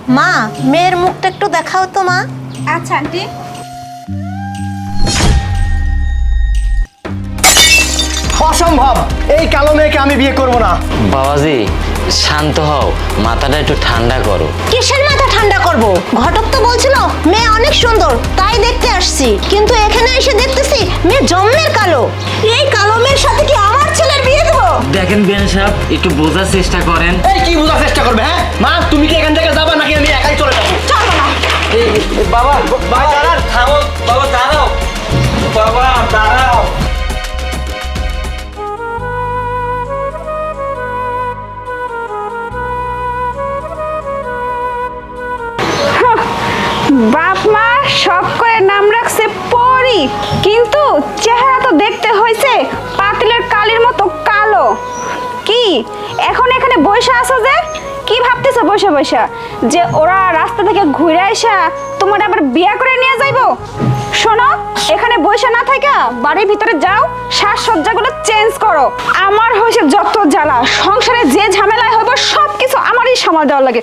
মা, মেয়ের মুখটা একটু দেখাও তো মা। আচ্ছা আন্টি। অসম্ভব, এই কালো মেয়েকে আমি বিয়ে করব না। বাবাজি শান্ত হও, মাথাটা একটু ঠান্ডা করো। কিসের মাথা ঠান্ডা করব? ঘটক তো বলছিল মেয়ে অনেক সুন্দর, তাই দেখতে আসছি, কিন্তু এখানে এসে দেখতেছি মেয়ে জন্মের কালো। এই কালো মেয়ের সাথে কি আমার ছেলের বিয়ে দেবো? দেখেন বিয়ান সাহেব, একটু বোঝার চেষ্টা করেন। এই কি বোঝার চেষ্টা করবে? হ্যাঁ মা, তুমি কি এখান থেকে যাবা নাকি আমি একাই চলে যাবো? চলো না। বাবা বাবা দাঁড়ান, থামো বাবা, দাঁড়াও বাবা, দাঁড়াও। বাপ মা শখ করে নাম রাখছে পরি, কিন্তু চেহারা তো দেখতে হয়েছে পাতিলের কালির মতো কালো। কি এখন এখানে বসে আছো যে? কি ভাবতেছো বসে বসে যে ওরা রাস্তা থেকে ঘুরে আসা তোমার আবার বিয়ে করে নিয়ে যাইবো? শোনো, এখানে বসে না থাকা বাড়ির ভিতরে যাও, সাজসজ্জাগুলো চেঞ্জ করো। আমার হয়েছে যত জ্বালা, সংসারে যে ঝামেলায় হইব সব কিছু আমারই সামাল দেওয়া লাগে।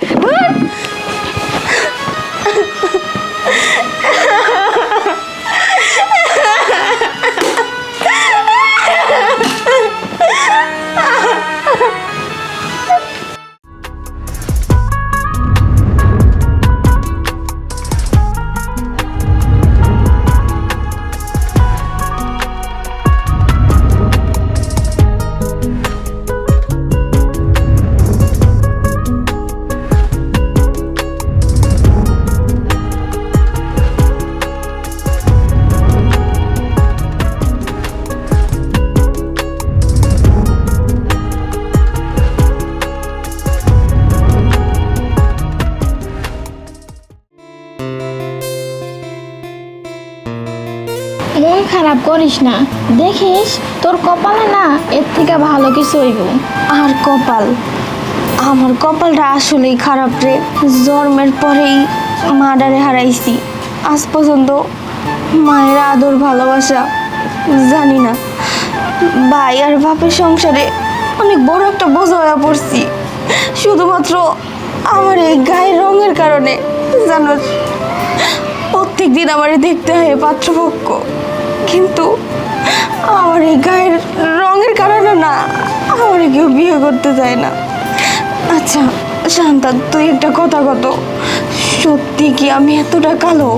মন খারাপ করিস না, দেখিস তোর কপালে না এর থেকে ভালো কিছু হইব। আর কপাল, আমার কপালটা আসলেই খারাপ রে। জন্মের পরেই মাডারে হারাইছি, আজ পর্যন্ত মায়ের আদর ভালোবাসা জানি না। ভাই আর বাপের সংসারে অনেক বড় একটা বোঝা হয়ে পড়ছি, শুধুমাত্র আমার এই গায়ের রঙের কারণে। জানো, প্রত্যেক দিন আমারে দেখতে হয় পাত্রপক্ষ, কিন্তু আমার এই গায়ের রঙের কারণে না আমার কেউ বিয়ে করতে চায় না। আচ্ছা শান্তা, তুই একটা কথা কত, সত্যি কি আমি এতটা কালো?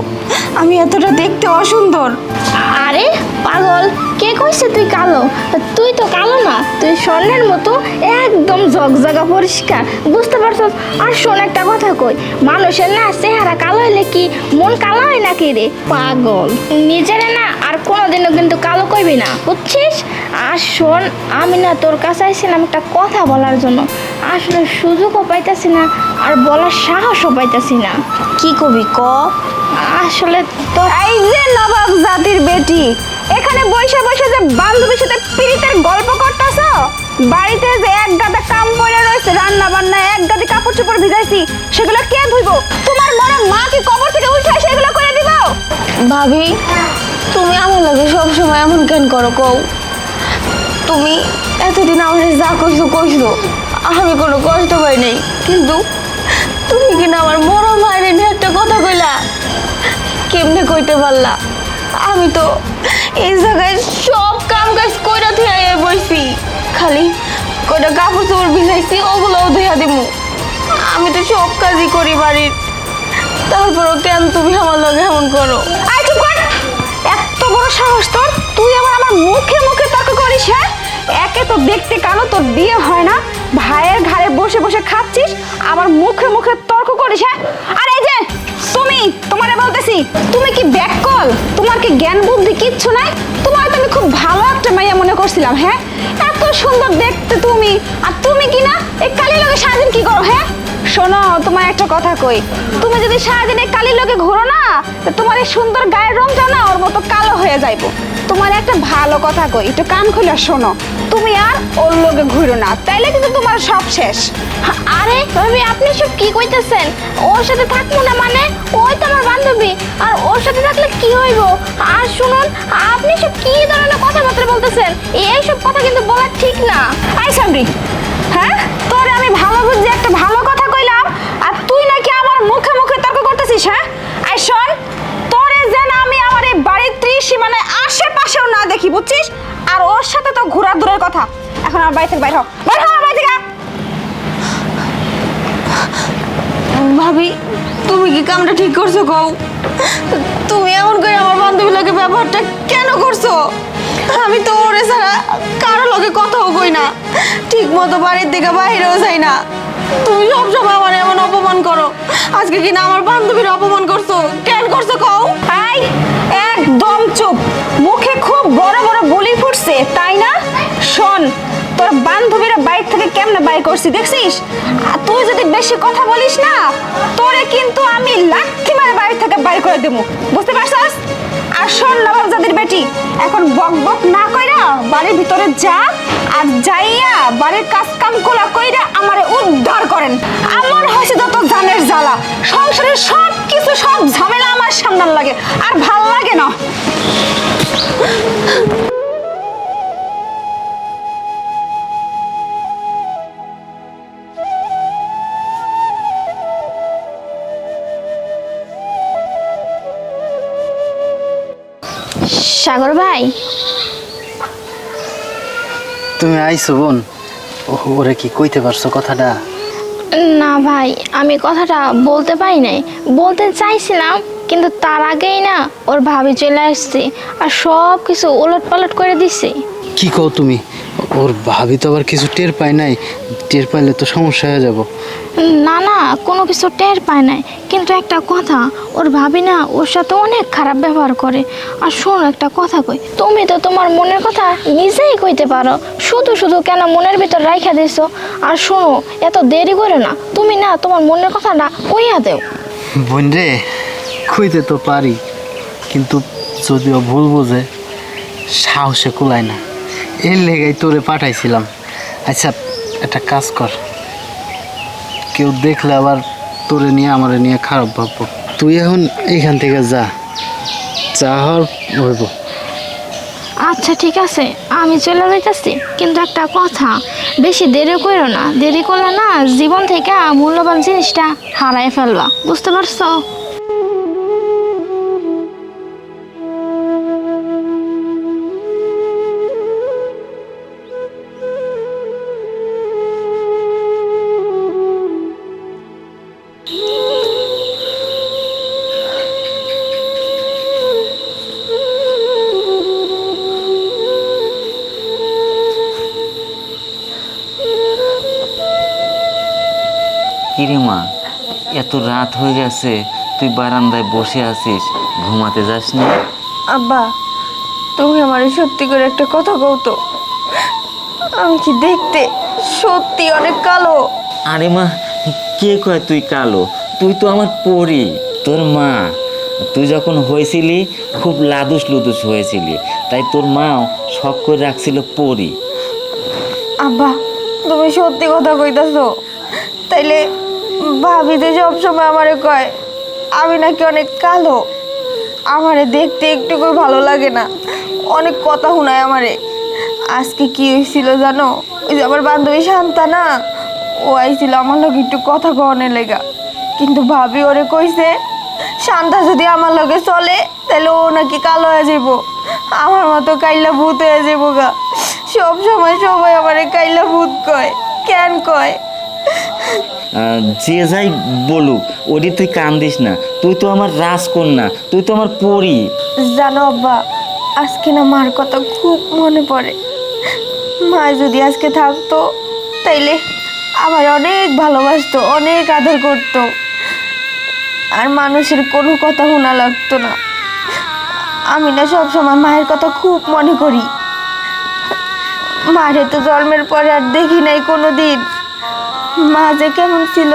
আমি এতটা দেখতে অসুন্দর? আরে পাগল, কে কইছে তুই কালো? তুই তো কালো না, তুই স্বর্ণের মতো একদম ঝকঝকা পরিষ্কার, বুঝতে পারছস? আর শোন একটা কথা কই, মানুষের না চেহারা কালো হইলে কি মন কালো হয় নাকি রে পাগল? নিজেরে না আর কোনোদিনও কিন্তু কালো কইবি না, বুঝছিস? আর শোন, আমি না তোর কাছে আইছিলাম একটা কথা বলার জন্য, আসলে সুযোগও পাইতাছি না আর বলার সাহসও পাইতাছি না। কি কবি ক? আসলে তো এই যে নবাব জাতির বেটি, এখানে বসে বসে যে বান্ধবীর সাথে পীড়িতের গল্প করতেছ, বাড়িতে যে এক গাদা কাম পড়ে রয়েছে, রান্না বান্না এক গাদা কাপড় চোপড় ভিজাইছি, সেগুলো কে ধুইব? তোমার মরা মা কি কবর থেকে উঠে এসে এগুলো করে দিব? ভাবি, তুমি আমার লাগে সবসময় এমন কেন করো কও? তুমি এতদিন আমার যা কইছো কইছো, আমি কোনো কষ্ট পাই নাই, কিন্তু তুমি কিনা আমার মরা মায়ের নিয়ে একটা কথা কইলা, কেমনে কইতে পারলা? আমি তো এই জায়গায় সব কাম কাজ কইরা থিয়া বইছি, খালি কয়টা কাপড় চোপড় ভিজাইছি ওগুলোও ধুইয়া দিমু। আমি তো সব কাজই করি বাড়ির, তারপরও কেন তুমি আমার লগে এমন করো? আই চুপ কর! এত বড় সাহস তোর, তুই আবার আমার মুখে মুখে তর্ক করিস? হ্যাঁ, একে তো দেখতে কালো, তোর বিয়ে হয় না, ভাইয়ের ঘাড়ে বসে বসে খাচ্ছিস, আবার মুখে মুখে তর্ক করিস? হ্যাঁ, আর এই যে তুমি, তোমারে বলতেছি, তুমি কি ব্যাককল? তোমার কি জ্ঞান বুদ্ধি কিচ্ছু নাই? তোমার তো আমি খুব ভালো একটা মাইয়া মনে করছিলাম। হ্যাঁ, এত সুন্দর দেখতে তুমি, আর তুমি কি না এই কালির লগে সারাদিন কি করো? হ্যাঁ শোনো, তোমার একটা কথা কই, তুমি যদি সারাদিন এই কালির লগে ঘোরো না, তো তোমার এই সুন্দর গায়ের রংটা না ওর মতো কালো হয়ে যাইবো। তোমার একটা ভালো কথা কই, একটু কান খুলে শোনো, তুমি আর ওর লগে ঘুরো না, তাইলে কিন্তু তোমার সব শেষ। আরে ভাবি, আপনি সব কি কইতেছেন? ওর সাথে থাকবো না মানে? ওই তো আমার বান্ধবী, আর ওর সাথে থাকলে কি হইব? আর শুনুন, আপনি সব কি ধরনের কথাবার্তা বলতেছেন? এইসব কথা কিন্তু বলা ঠিক না। আই সামরি, হ্যাঁ তোরে আমি ভালো বুঝি একটা ভালো কথা কইলাম, আর তুই নাকি আমার মুখ হ্যাঁ? আই শোন, তোরে যেন আমি আমার এই বাড়ির ত্রিসীমানায় আশেপাশেও না দেখি, বুঝছিস? আর ওর সাথে তো ঘোরা দূরের কথা। এখন আমার বাড়ি থেকে বাইর হ, বাইর হ আমার বাড়ি থেকে। ভাবি, তুমি কি কামটা ঠিক করছো কও? তুমি এমন করে আমার বান্ধবী লোকে ব্যবহারটা কেন করছো? আমি তো ওরে ছাড়া কারো লোকে কথাও কই না, ঠিক মতো বাড়ির দিকে বাইরেও যাই না। তুমি সবসময় আমার এমন অপমান করো, আজকে কিনা আমার বান্ধবীর অপমান করছো, কেন করছো কও? আই একদম চুপ, মুখে খুব বড় বড় বুলি ফুটছে তাই না? শোন, তোর বান্ধবীরা বাইরে থেকে কেমনে বাই করছি দেখছিস? আর তুই যদি বেশি কথা বলিস না, তোরে কিন্তু আমি লাথি মারে বাড়ি থেকে বাইর করে দেবো, বুঝতে পারছস? আর শোন নবাবজাদির বেটি, এখন বক বক না কইরা বাড়ির ভিতরে যা, আর যাইয়া বাড়ির কাজ কাম কোলা কইরা আমারে উদ্ধার করেন। আমার হয়েছে যত জানের জ্বালা, সংসারের সব কিছু সব ঝামেলা আমার সামনে লাগে, আর ভাল লাগে না। সাগর ভাই, তুমি আইছো বোন? ওরে কি কইতে পারছো কথাটা? না ভাই, আমি কথাটা বলতে পারি নাই, বলতে চাইছিলাম কিন্তু তার আগেই না ওর ভাবি চলে আসছে আর সব কিছু ওলট পালট করে দিছে। কি কও তুমি? ওর ভাবি তো আবার কিছু টের পায় নাই, টের পাইলে তো সমস্যা হয়ে যাব। না না, কোনো কিছু টের পায় নাই, কিন্তু একটা কথা, ওর ভাবি না ওর সাথে অনেক খারাপ ব্যবহার করে। আর শোনো একটা কথা কই, তুমি তো তোমার মনের কথা নিজেই কইতে পারো, শুধু শুধু কেন মনের ভিতর রাইখা দিছো? আর শোনো, এত দেরি করে না, তুমি না তোমার মনের কথাটা কইয়া দেও। বোন রে, কইতে তো পারি, কিন্তু যদিও ভুল বোঝে, সাহসে কুলায় না, এর লেগাই তোরে পাঠাইছিলাম। আচ্ছা একটা কাজ কর, কেউ দেখলে আবার তোরে নিয়ে আমারে নিয়ে খারাপ ভাববো। তুই এখন এখান থেকে যা, যা হওয়ার হইব। আচ্ছা ঠিক আছে, আমি চলে যাইতেছি, কিন্তু একটা কথা, বেশি দেরি করো না, দেরি করলে না জীবন থেকে মূল্যবান জিনিসটা হারাই ফেলবা, বুঝতে পারছো? কিরে মা, এত রাত হয়ে গেছে, তুই বারান্দায় বসে আছিস, ঘুমাতে যাসনি? আব্বা, তুমি আমার সত্যি করে একটা কথা কও তো, আমি কি দেখতে সত্যি অনেক কালো? আরে মা, কে কয় তুই কালো? তুই তো আমার পরি, তোর মা। তুই যখন হয়েছিলি খুব লাদুস লুদুস হয়েছিলি, তাই তোর মাও শখ করে রাখছিল পরি। আব্বা, তুমি সত্যি কথা কইতাছো? তাইলে ভাবি যে সবসময় আমারে কয় আমি নাকি অনেক কালো, আমারে দেখতে একটুকু ভালো লাগে না, অনেক কথা শোনায় আমারে। আজকে কি হয়েছিল জানো? ওই যে আমার বান্ধবী শান্তা না, ও আইছিল আমার লগে একটু কথা কনের লেগা, কিন্তু ভাবি ওরে কইছে শান্তা যদি আমার লগে চলে তাহলে ও নাকি কালো হয়ে যাবো, আমার মতো কাইলা ভূত হয়ে যাবো গা। সব সময় সবাই আমারে কাইলা ভূত কয়, কেন কয়? যে যাই বলুক, ওটি তুই কান্দিস না, তুই তো আমার রাজকন্যা, তুই তো আমার পরি। জানো আব্বা, আজকে না মার কথা খুব মনে পড়ে। মা যদি আজকে থাকতো তাইলে আমার অনেক ভালোবাসতো, অনেক আদর করতো, আর মানুষের কোনো কথা শোনা লাগতো না। আমি না সবসময় মায়ের কথা খুব মনে করি। মারে তো জন্মের পরে আর দেখি নাই কোনো দিন, মা যে কেমন ছিল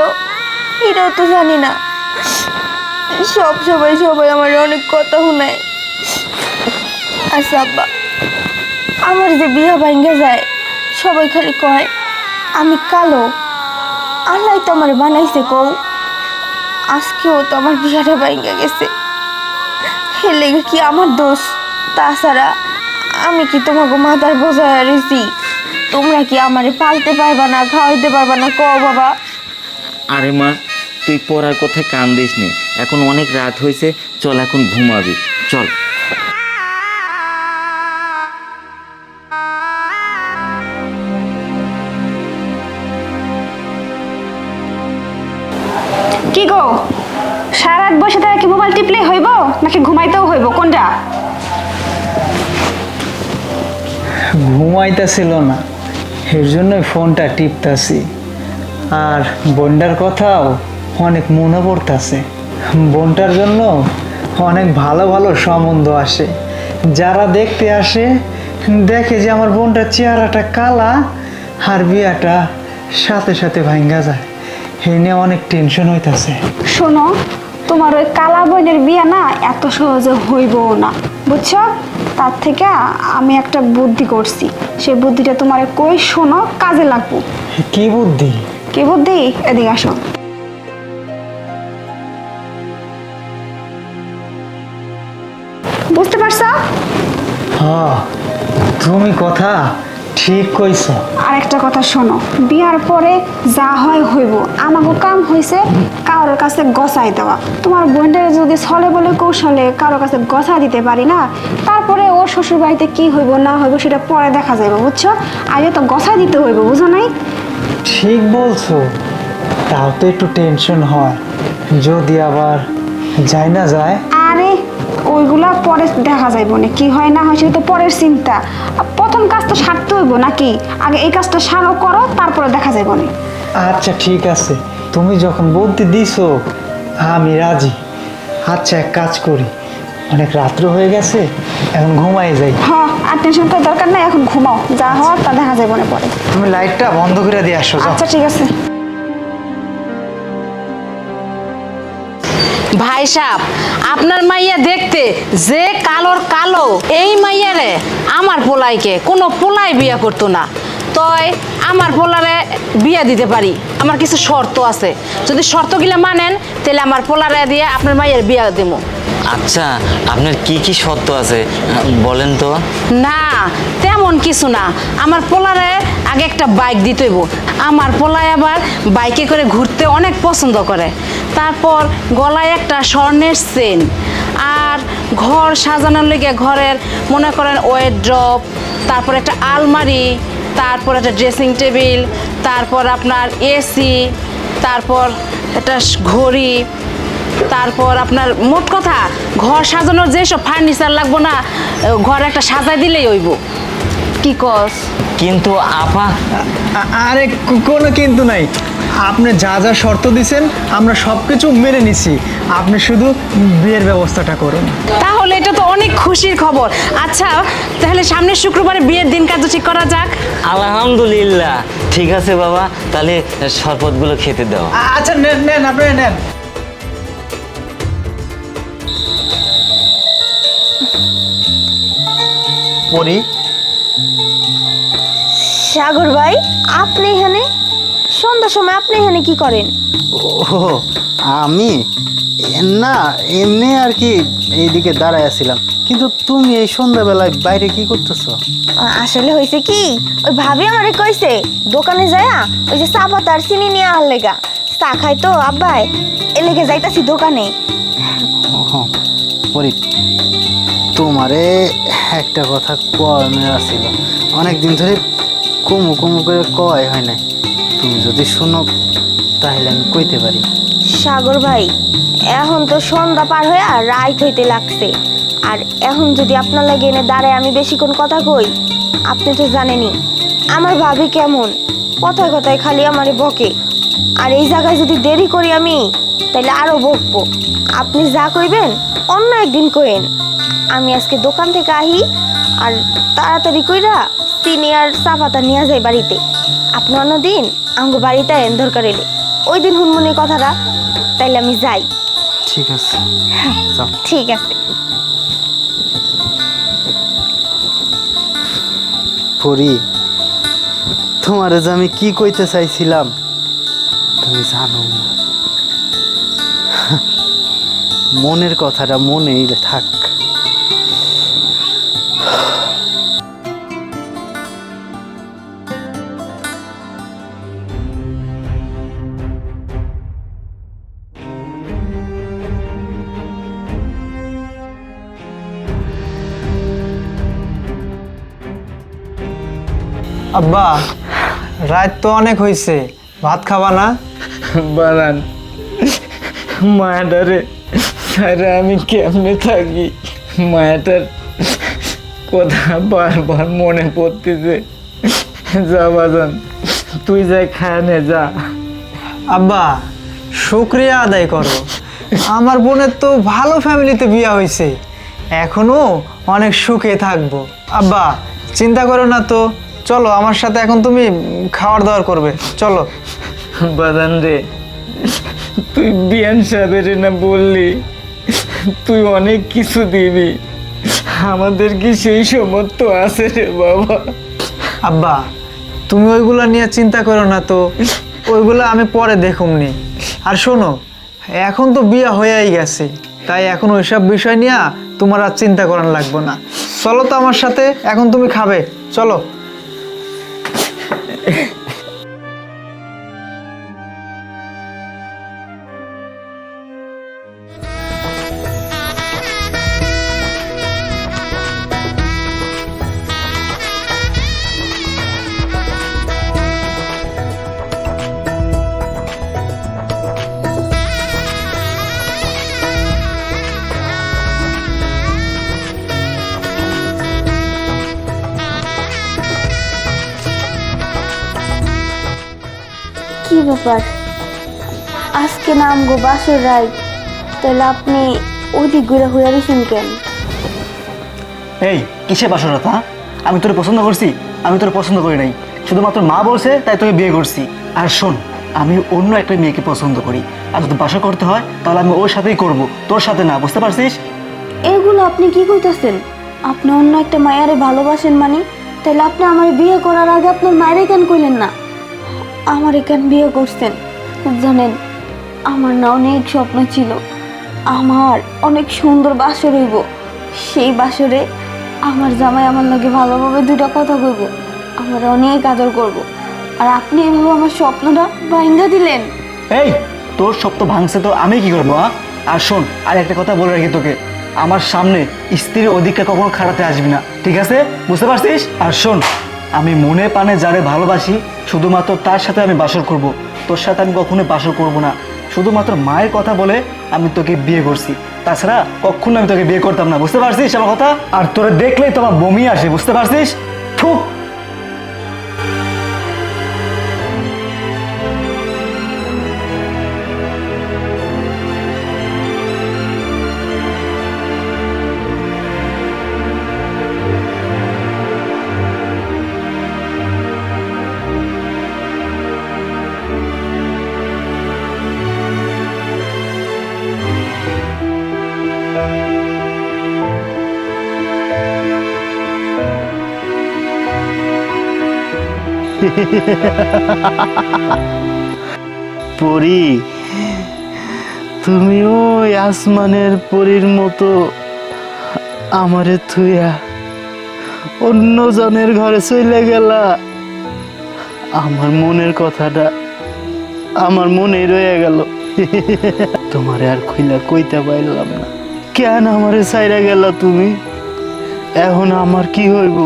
এটাও তো জানি না। সবাই আমার অনেক কথা শোনায়। আচ্ছা আব্বা, আমার যে বিয়া ভাঙ্গে যায় সবাই খালি কয় আমি কালো, আল্লাহ তো আমার বানাইছে কও। আজকেও তো আমার বিয়াটা ভাঙ্গে গেছে, এর লেগে কি আমার দোষ? তাছাড়া আমি কি তোমাকে মাথার বোঝায় রয়েছি? তোমরা কি আমারে পালতে পারবা না, খাওয়াইতে পারবা না? কও বাবা। আরে মা, তুই পড়ার কথায় কান দিস নি, এখন অনেক রাত হয়েছে, চল এখন ঘুমাবি, চল। কি গো, সারা রাত বসে থাকে কি মোবাইল টিপলেই হইব নাকি ঘুমাইতেও হইব, কোনটা? ঘুমাইতেছিল না, এর জন্যই ফোনটা টিপতাছি। আর বোনটার কথাও অনেক মনে পড়তাছে। বোনটার জন্য অনেক ভালো ভালো সম্বন্ধ আসে, যারা দেখতে আসে দেখে যে আমার বোনটার চেহারাটা কালা আর বিয়াটা সাথে সাথে ভাঙ্গা যায়, এই নিয়ে অনেক টেনশন হইতাছে। শোনো, তোমার ওই কালা বোনের বিয়ে না এত সহজে হইবও না, বুঝছো? তার থেকে আমি একটা বুদ্ধি করছি, সেই বুদ্ধিটা তোমার কই শোনো, কাজে লাগবো। কি বুদ্ধি? কি বুদ্ধি? এদিকে আসো। বুঝতে পারছো? হ্যাঁ, তুমি কথা ঠিক কইছো। আর একটা কথা শোনো, বিয়ার পরে যা হয় হইব, আমাকে কাম হয়েছে কারোর কাছে গছাই দেওয়া। তোমার বোনটা যদি ছলে বলে কৌশলে কারোর কাছে গছা দিতে পারি না, তারপরে ওর শ্বশুর বাড়িতে কি হইব না হইব সেটা পরে দেখা যাবে, বুঝছো? আগে তো গছা দিতে হইব, বুঝো নাই? ঠিক বলছো, তাও তো একটু টেনশন হয়, যদি আবার যায় না যায়। আরে ওইগুলা পরে দেখা যাইব না, কি হয় না হয় সেটা তো পরের চিন্তা। আর প্রথম কাজ তো সারতে হইব নাকি? আগে এই কাজটা সারো করো, তারপরে দেখা যাইব না। আচ্ছা ঠিক আছে, তুমি যখন বুদ্ধি দিছো আমি রাজি। আচ্ছা এক কাজ করি, অনেক রাত্র হয়ে গেছে, এখন ঘুমাই যাই। হ্যাঁ, আর টেনশন করার দরকার নাই, এখন ঘুমাও, যা হওয়ার তা দেখা যাইব না পরে। তুমি লাইটটা বন্ধ করে দিয়ে আসো, যাও। আচ্ছা ঠিক আছে। ভাই সাহেব, আপনার মাইয়া দেখতে যে কালোর কালো, এই মাইয়ারে আমার পোলাইকে কোনো পোলাই বিয়া করতো না। তয় আমার পোলারে বিয়া দিতে পারি, আমার কিছু শর্ত আছে। যদি শর্তগুলো মানেন তাহলে আমার পোলারে দিয়ে আপনার মাইয়ের বিয়া দেবো। আচ্ছা, আপনার কি কি শর্ত আছে বলেন তো? না তেমন কিছু না, আমার পোলারে আগে একটা বাইক দিতে হইব। আমার পোলায় আবার বাইকে করে ঘুরতে অনেক পছন্দ করে। তারপর গলায় একটা স্বর্ণের চেন, আর ঘর সাজানোর লেগে ঘরের মনে করেন ওয়ারড্রপ, তারপর একটা আলমারি, তারপর একটা ড্রেসিং টেবিল, তারপর আপনার এসি, তারপর একটা ঘড়ি, তারপর আপনার মোট কথা ঘর সাজানোর যেসব ফার্নিচার লাগবো না, ঘর একটা সাজাই দিলেই হইব। কি কস? কিন্তু আপা, আরে কোনো কিন্তু নাই, আপনি যা যা শর্ত দিছেন আমরা সব কিছু মেনে নিছি, আপনি শুধু বিয়ের ব্যবস্থাটা করুন। তাহলে এটা তো অনেক খুশির খবর। আচ্ছা তাহলে সামনের শুক্রবারে বিয়ের দিন কাজ ঠিক করা যাক। আলহামদুলিল্লাহ, ঠিক আছে বাবা, তাহলে শরবতগুলো খেতে দাও। আচ্ছা নেন নেন, আপনারা নেন। পরি, সাগর ভাই, আপনি এখানে সন্ধ্যার সময় আপনি এখানে কি করেন? ও আমি না এমনি আর কি এইদিকে দাঁড়ায় আছিলাম, কিন্তু তুমি এই সন্ধ্যাবেলায় বাইরে কি করতেছো? আসলে হয়েছে কি, ওই ভাবি আমারে কইছে দোকানে যায়া ওই যে চা পাতা আর চিনি নিয়ে আনার লেগা। চা খাই তো আব্বাই, এ লেগে যাইতাছি দোকানে। পরি, তোমারে একটা কথা কয়ার আছিল, অনেকদিন ধরে কুমু কুমু করে কয় হয় না, তুমি যদি শুনো তাহলে আমি কইতে পারি। সাগর ভাই, এখন তো সন্ধ্যা পার হয়ে আর রাত হইতে লাগছে, আর এখন যদি আপনার লাগে এনে দাঁড়ায় আমি বেশিক্ষণ কথা কই, আপনি তো জানেনই আমার ভাবি কেমন, কথায় কথায় খালি আমারে বকে। আর এই জায়গায় যদি দেরি করি আমি, তাইলে আরো বকবো। আপনি যা কইবেন অন্য একদিন কইেন। আমি আজকে দোকান থেকে আহি আর তাড়াতাড়ি কইরা চিনি আর চা পাতা নিয়ে যাই বাড়িতে। আপনি অন্যদিন আমাকে বাড়িতে আইন দরকার এলে, ওই দিন হুনমুনির কথাটা। তাইলে আমি যাই। ঠিক আছে, যাও। ঠিক আছে। পরি, তোমারে যে আমি কি কইতে চাইছিলাম তুমি জানো না। মনের কথাটা মনেই থাক। আব্বা, রাত তো অনেক হয়েছে, ভাত খাবা না? বানান মায়াটারে আরে আমি কেমনে থাকি, মায়াটার কথা বারবার মনে পড়তেছে। যা বাজান, তুই যাই খায় নে যা। আব্বা, শুক্রিয়া আদায় করো, আমার বোনের তো ভালো ফ্যামিলিতে বিয়ে হয়েছে, এখনো অনেক সুখে থাকবো। আব্বা চিন্তা করো না তো, চলো আমার সাথে এখন তুমি খাওয়ার দাওয়ার করবে, চলো। বাজান রে, তুই বিয়ান সাহেবের না বললি তুই অনেক কিছু দিবি, আমাদের কি সেই সামর্থ্য আছে রে বাবা? আব্বা তুমি ওইগুলো নিয়ে চিন্তা করো না তো, ওইগুলো আমি পরে দেখুমনি। আর শোনো, এখন তো বিয়ে হয়েই গেছে, তাই এখন ওইসব বিষয় নিয়ে তোমার আর চিন্তা করার লাগবে না। চলো তো আমার সাথে, এখন তুমি খাবে, চলো। কি ব্যাপার, আজকে নাম গো বাসর রাত, তাহলে আপনি ওদিক ঘুরে হয়ে গেছেন কেন? এই কিসে বাসরতা? আমি তোরে পছন্দ করছি? আমি তোরে পছন্দ করি নাই, শুধুমাত্র মা বলছে তাই তোকে বিয়ে করছি। আর শোন, আমি অন্য একটা মেয়েকে পছন্দ করি, আর যদি বাসা করতে হয় তাহলে আমি ওর সাথেই করব, তোর সাথে না, বুঝতে পারছিস? এগুলো আপনি কি কইতাছেন? আপনি অন্য একটা মায়ারে ভালোবাসেন মানে, তাহলে আপনি আমার বিয়ে করার আগে আপনার মায়েরে কেন কইলেন না? আমার কেন বিয়ে করছেন? জানেন, আমার না অনেক স্বপ্ন ছিল, আমার অনেক সুন্দর বাসর হইব, সেই বাসরে আমার জামাই আমার লগে ভালোভাবে দুটা কথা কইব, আমার অনেক আদর করব, আর আপনি এভাবে আমার স্বপ্নটা ভাঙা দিলেন। এই তোর স্বপ্ন ভাঙছে তো আমি কি করবো? আর শোন, আর একটা কথা বলে রাখি তোকে, আমার সামনে স্ত্রীর অধিকার কখনো খাটাতে আসবি না, ঠিক আছে? বুঝতে পারছিস? আর শোন, আমি মনে প্রাণে যারে ভালোবাসি শুধুমাত্র তার সাথে আমি বাসর করব, তোর সাথে আমি কখনোই বাসর করব না। শুধুমাত্র মায়ের কথা বলে আমি তোকে বিয়ে করছি, তাছাড়া কখনো আমি তোকে বিয়ে করতাম না, বুঝতে পারছিস আমার কথা? আর তোরা দেখলেই তোমার বমি আসে, বুঝতে পারছিস? থুক। পরি, তুমি ওই আসমানের পরীর মতো আমারে থুইয়া অন্য জনের ঘরে চলে গেলা। আমার মনের কথাটা আমার মনেই রয়ে গেল, তোমারে আর খুইলা কইতে পারলাম না। কেন আমারে ছাইরা গেলা তুমি? এখন আমার কি হইব?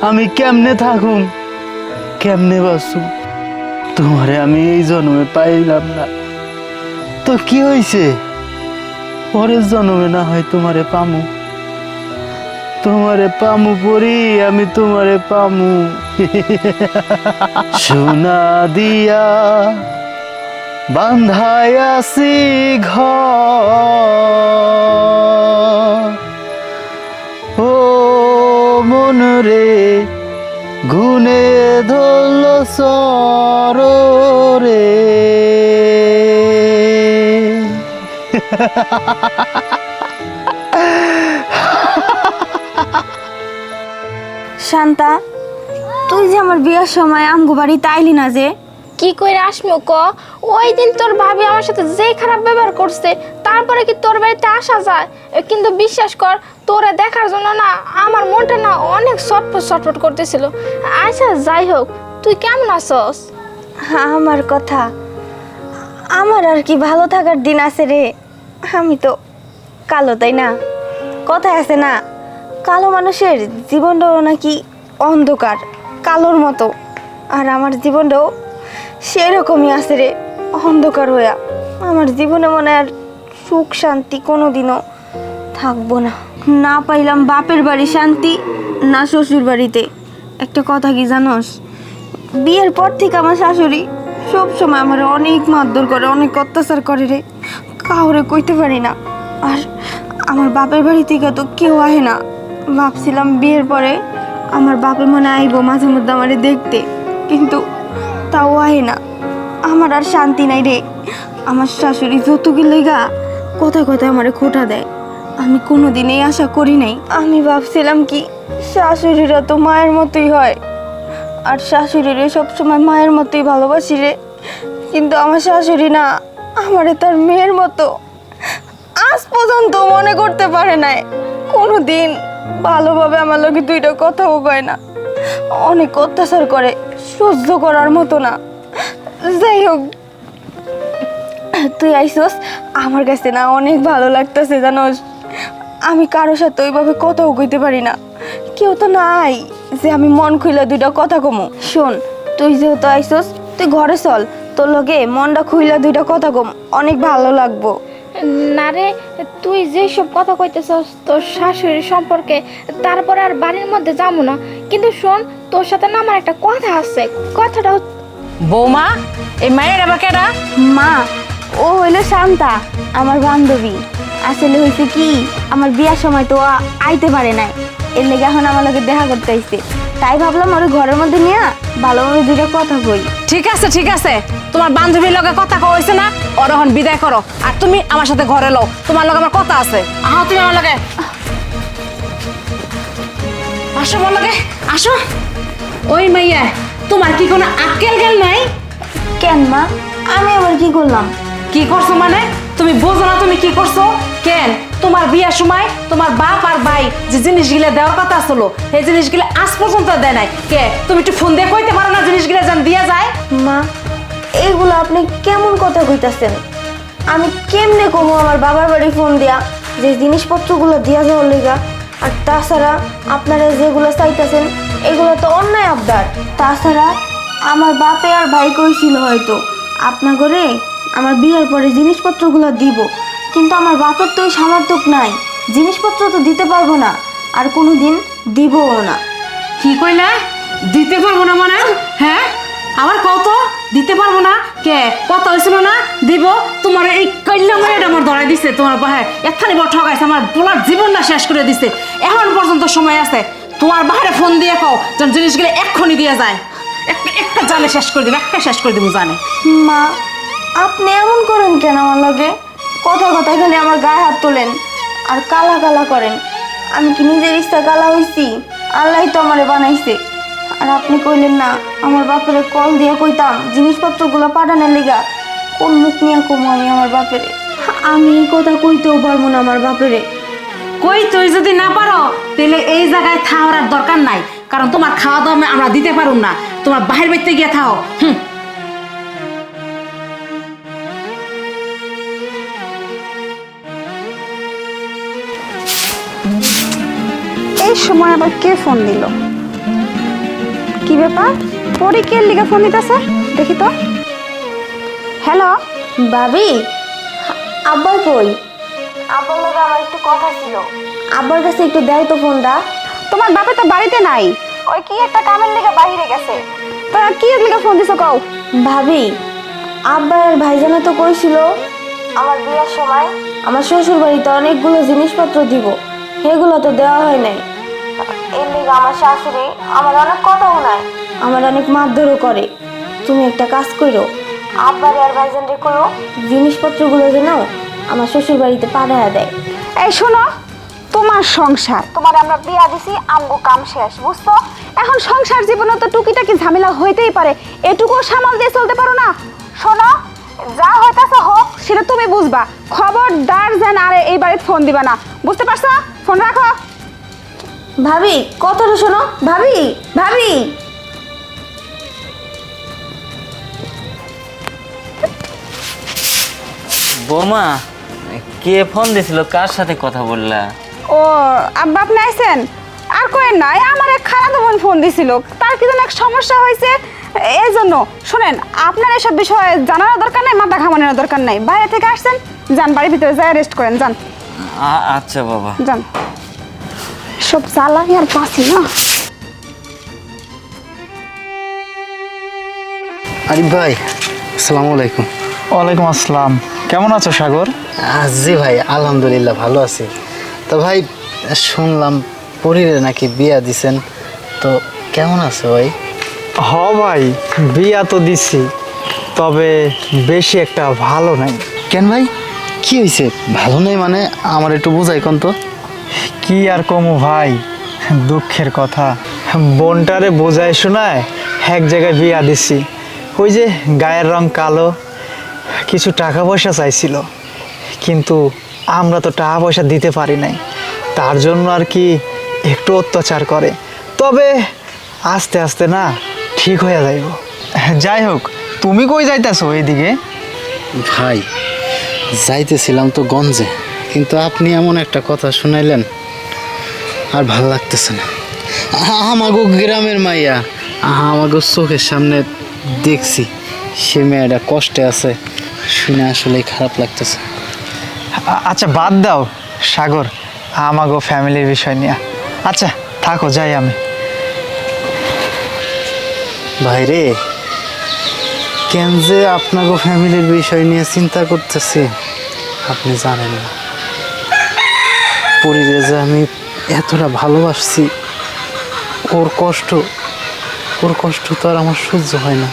আমি কেমনে থাকুম, কেমনে বাঁচুম? তোমারে আমি এই জন্মে পাইলাম না, তো কি হইছে? পরের জন্মে না হয় তোমারে পামু, তোমারে পামু পরি, আমি তোমারে পামু। সোনা দিয়া বান্ধাইয়াছি ঘর, ও মন রে গুনে ধরল সরে। শান্তা, তুই যে আমার বিয়ের সময় আমগো বাড়িতে আইলি না যে? কি কইরা আসমু ক? ওই দিন তোর ভাবি আমার সাথে যে খারাপ ব্যবহার করছে, তারপরে কি তোর বাড়িতে আসা যায়? কিন্তু বিশ্বাস কর, তোরে দেখার জন্য না আমার মনটা না অনেক ছটফট ছটফট করতেছিল। আচ্ছা যাই হোক, তুই কেমন আছস? আমার কথা, আমার আর কি ভালো থাকার দিন আছে রে? আমি তো কালো, তাই না? কথায় আছে না, কালো মানুষের জীবনটাও নাকি অন্ধকার। কালোর মতো, আর আমার জীবনটাও সেরকমই আছে রে, অন্ধকার হইয়া। আমার জীবনে মনে হয় আর সুখ শান্তি কোনোদিনও থাকবো না। না পাইলাম বাপের বাড়ি শান্তি, না শ্বশুর বাড়িতে। একটা কথা কি জানোস, বিয়ের পর থেকে আমার শাশুড়ি সব সময় আমার অনেক মারধর করে, অনেক অত্যাচার করে রে, কাউরে কইতে পারি না। আর আমার বাপের বাড়ি থেকে তো কেউ আহে না। ভাবছিলাম বিয়ের পরে আমার বাপে মনে আইব মাঝে মধ্যে আমারে দেখতে, কিন্তু তাও আহে না। আমার আর শান্তি নাই রে। আমার শাশুড়ি যৌতুকের লেগা কোথায় কোথায় আমারে খোঁটা দেয়, আমি কোনোদিনই আশা করি নাই। আমি ভাবছিলাম কি শাশুড়িরা তো মায়ের মতোই হয়, আর শাশুড়িরে সবসময় মায়ের মতোই ভালোবাসি রে, কিন্তু আমার শাশুড়ি না আমারে তার মেয়ের মতো আজ পর্যন্ত মনে করতে পারে নাই। কোনো দিন ভালোভাবে আমার লগে দুইটা কথাও কয় না, অনেক অত্যাচার করে, সহ্য করার মতো না। যাই হোক, তুই আইসস আমার কাছে না অনেক ভালো লাগতেছে জানোস। আমি কারোর সাথে ওইভাবে কথাও কইতে পারি না, কেউ তো নাই যে আমি মন খুইলা দুইটা কথা কমু। শোন, তুই যেহেতু আইসস, তুই ঘরে চল, তোর লগে মনটা খুইলা দুইটা কথা কম, অনেক ভালো লাগবো। না রে, তুই যেসব কথা কইতেছস তোর শাশুড়ির সম্পর্কে, তারপরে আর বাড়ির মধ্যে যাবো না। কিন্তু শোন, তোর সাথে না আমার একটা কথা আছে। কথাটা বৌমা, এই মায়ের আবার কেডা? মা, ও হইলো শান্তা, আমার বান্ধবী। আসলে হয়েছে কি, আমার বিয়ার সময় তো আইতে পারে নাই, এর লেগে এখন আমার লগে দেখা করতে আইছে। তাই ভাবলাম ওর ঘরের মধ্যে নিয়ে ভালোভাবে দুইটা কথা কই। ঠিক আছে ঠিক আছে, তোমার বান্ধবীর লগে কথা কইছে না, ওর এখন বিদায় করো, আর তুমি আমার সাথে ঘরে লও, তোমার লগে আমার কথা আছে। আহো তুমি আমার লগে, আসো আমার লগে, আসো। ওই মাইয়া, তোমার কি কোনো আক্কেল জ্ঞান নাই? কেন মা, আমি আবার কি করলাম? কি করছো মানে? তুমি বোঝো না তুমি কি করছো? কেন তোমার বিয়ার সময় তোমার বাপ আর ভাই যে জিনিসগুলো দেওয়ার কথা আসলো, এই জিনিসগুলো আজ পর্যন্ত দেয় নাই। কে তুমি একটু ফোন দিয়ে কইতে পারো না জিনিসগুলো যেন দিয়া যায়? মা, এইগুলো আপনি কেমন কথা কইতাছেন? আমি কেমনে কমু আমার বাবার বাড়ি ফোন দিয়া যে জিনিসপত্রগুলো দিয়া যাওয়ার লেগা? আর তাছাড়া আপনারা যেগুলো চাইতেছেন এগুলো তো অন্যায় আবদার। তাছাড়া আমার বাপে আর ভাই কইছিল হয়তো আপনার ঘরে আমার বিয়ের পরে জিনিসপত্রগুলো দিব, কিন্তু আমার বাপের তো ওই সামর্থ্য নাই, জিনিসপত্র তো দিতে পারবো না, আর কোনো দিন দিবও না। কি কইলা? দিতে পারবো না মানে? হ্যাঁ, আবার কত দিতে পারবো না? কে কথা হয়েছিল না দিব? তোমার এই কল্যাণ মেয়েটা আমার ধরাই দিছে, তোমার হ্যাঁ এখানে বড় ঠকাইছে, আমার পোলার জীবনটা শেষ করে দিছে। এখন পর্যন্ত সময় আছে, তোমার বাহারে ফোন দিয়ে কও যেন জিনিসগুলো এক্ষুনি দিয়ে যায়, একটা জানে শেষ করে দিব, একটা শেষ করে দিব জানে। মা, আপনি এমন করেন কেন আমার লগে? কথা কথা খালি আমার গায়ে হাত তোলেন আর কালা কালা করেন। আমি কি নিজের ইচ্ছা কালা হইছি? আল্লাহ তো আমারে বানাইছে। আর আপনি কইলেন না আমার বাপেরে কল দিয়ে কইতাম জিনিসপত্রগুলো পাঠানোর লেগা, কোন মুখ নিয়ে কমু আমি আমার বাপেরে? আমি এই কথা কইতেও পারবো না আমার বাপেরে। কই তুই যদি না পারো তাহলে এই জায়গায় থাওয়ার আর দরকার নাই, কারণ তোমার খাওয়া দাওয়া আমরা দিতে পারুম না, তোমার বাহির বাড়িতে গিয়ে থাও। এই সময় আবার কে ফোন দিল? কি ব্যাপার, পরে কে লিগে ফোন দিতেছে? দেখি তো। হ্যালো ভাবি, আব্বার কই? আব্বার লগে আমার একটু কথা ছিল, আব্বার কাছে একটু দেয় তো ফোনটা। তোমার বাপে তো বাড়িতে নাই, ওই কি একটা কামের লিগে বাইরে গেছে। তোরা কি লিগে ফোন দিছো কও? ভাবি, আব্বা আর ভাইজানে তো কইছিল আমার বিয়ের সময় আমার শ্বশুর বাড়িতে অনেকগুলো জিনিসপত্র দিব, সেগুলো তো দেওয়া হয় নাই। এর লিগে আমার শাশুড়ি আমার অনেক কথাও নাই, আমার অনেক মারধরও করে। তুমি একটা কাজ করো, আব্বারে আর ভাইজানরে কইও জিনিসপত্রগুলো যেন আমার শ্বশুর বাড়িতে পাঠায়া দেয়। এই শোনো, তোমার সংসার, তোমার আমরা বিয়া দিছি, আমগো কাম শেষ, বুঝছো? এখন সংসার জীবনে তো টুকিটাকি ঝামেলা হইতেই পারে, এটুকু সামাল দিয়ে চলতে পারো না? শোনো, যা হইতাছে হোক সেটা তুমি বুঝবা, খবরদার যেন আরে এই বাড়িতে ফোন দিবা না, বুঝতে পারছো? ফোন রাখো। ভাবি, কথাটা শোনো। ভাবি, ভাবি। বৌমা, কে ফোন দিছিল? কার সাথে কথা বললা? ও আব্বা, আপনি আইছেন? আর কোয়েন না, আমার এক খালাতো বোন ফোন দিছিল, তার কি যেন এক সমস্যা হয়েছে, এই জন্য। শোনেন, আপনার এসব বিষয়ে জানানোর দরকার নাই, মাথা ঘামানোর দরকার নাই। বাইরে থেকে আসছেন, যান বাড়ির ভিতরে যাই রেস্ট করেন, যান আচ্ছা বাবা। যান। সব জ্বালাই আর পাচ্ছি না। আরিফ ভাই, আসসালামু আলাইকুম। ওয়ালাইকুম আসসালাম। কেমন আছো সাগর? জি ভাই, আলহামদুলিল্লাহ ভালো আছি। তো ভাই, শুনলাম পরীরে নাকি বিয়া দিছেন, তো কেমন আছে ভাই? হ ভাই, বিয়া তো দিছি, তবে বেশি একটা ভালো নাই। কেন ভাই, কি হয়েছে? ভালো নেই মানে আমার একটু বোঝাই কোন তো। কি আর কমু ভাই, দুঃখের কথা। বোনটারে বোঝায় শোনায় এক জায়গায় বিয়া দিছি। ওই যে গায়ের রং কালো, কিছু টাকা পয়সা চাইছিল, কিন্তু আমরা তো টাকা পয়সা দিতে পারি নাই, তার জন্য আর কি একটু অত্যাচার করে। তবে আস্তে আস্তে না ঠিক হয়ে যাইব। যাই হোক, তুমি কই যাইতেছো এইদিকে? ভাই, যাইতেছিলাম তো গঞ্জে, কিন্তু আপনি এমন একটা কথা শুনাইলেন, আর ভাল লাগতেছে না। আমাগো গ্রামের মাইয়া, আমাগো চোখের সামনে দেখছি, সে মেয়েটা কষ্টে আছে, শুনে আসলেই খারাপ লাগতেছে। আচ্ছা বাদ দাও সাগর, আমাগো ফ্যামিলির বিষয় নিয়ে। আচ্ছা থাকো, যাই আমি। ভাই রে, কেন যে আপনাগো ফ্যামিলির বিষয় নিয়ে চিন্তা করতেছি আপনি জানেন না। পরিরে যে আমি এতটা ভালোবাসছি, ওর কষ্ট তো আর আমার সহ্য হয় না।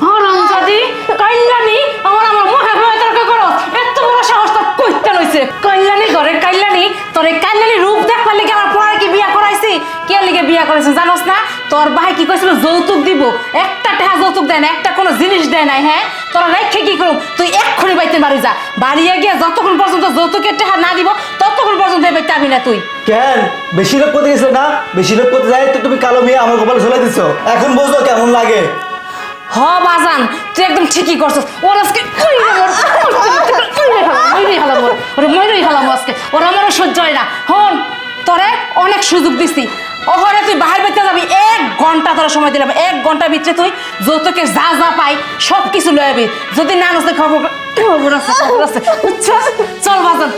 হারামজাদি কাইল্লানি, আমার মুখে মুখে তর্ক করো, এত বড় সাহস তোর কইতে লইছে। কাইল্লানি ঘরে কাইল্লানি, তোর এই কাইল্লানি রূপ দেখবার লিগে আমার পড়ার কি বিয়া করাইছি? কে লিগে বিয়া করাইছিস জানোস না? তোর ভাই কি কইছিল যৌতুক দিব, একটা টাকা যৌতুক দেয় না, একটা কোনো জিনিস দেয় নাই। হ্যাঁ, তোরা রেখে কি করুম? তুই এক্ষুনি বাইতে বাড়ি যা, বাড়িয়ে গিয়ে যতক্ষণ পর্যন্ত যৌতুকের টাকা না দিব ততক্ষণ পর্যন্ত এই বাইতে আবি না তুই। কেন বেশি লোক করতে গেছো না? বেশি লোক করতে যায় তো তুমি কালো মেয়ে আমার কপালে ঝোলাই দিছো, এখন বুঝলো কেমন লাগে। হ বাজান, তুই একদম ঠিকই করছিস। ওর আজকে ময়ূরই হলাম আজকে, ওর আমারও সহ্য হয় না। হন, তোরে অনেক সুযোগ দিছি, ওহরে তুই বাহির বেরতে যাবি, 1 ঘন্টা তোর সময় দিলাম, 1 ঘন্টার ভিতরে তুই যৌতুকের যা যা পাই সব কিছু লয়ে যাবি। যদি না নসে খবর আছে, বুঝছস? চল বাজান।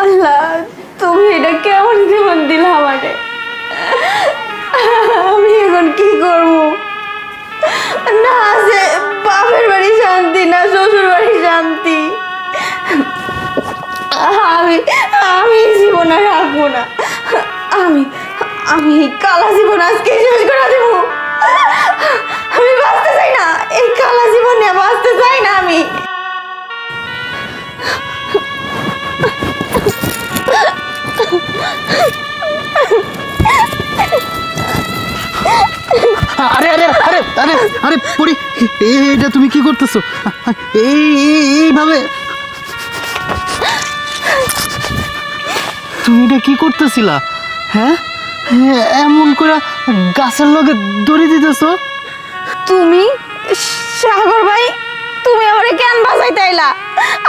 আল্লাহ, তুমি এটা কেমন জীবন দিলা আমাকে? আমি এখন কি করব? না আছে বাপের বাড়ি শান্তি, না শ্বশুর বাড়ি শান্তি। আমি জীবন আর রাখবো না। আমি এই কালা জীবন আজকে শেষ করে দেব। আমি বাঁচতে চাই না, এই কালা জীবন নিয়ে বাঁচতে চাই না আমি। আরে আরে আরে আরে আরে পরি, এইটা তুমি কি করতেছো? এইভাবে তুমি এটা কি করতেছিলা? হ্যাঁ, এমন করে গাছের লগে দড়ি দিতেছো? তুমি সাগর ভাই, তুমি আমারে কেন বাঁচাইতে আইলা?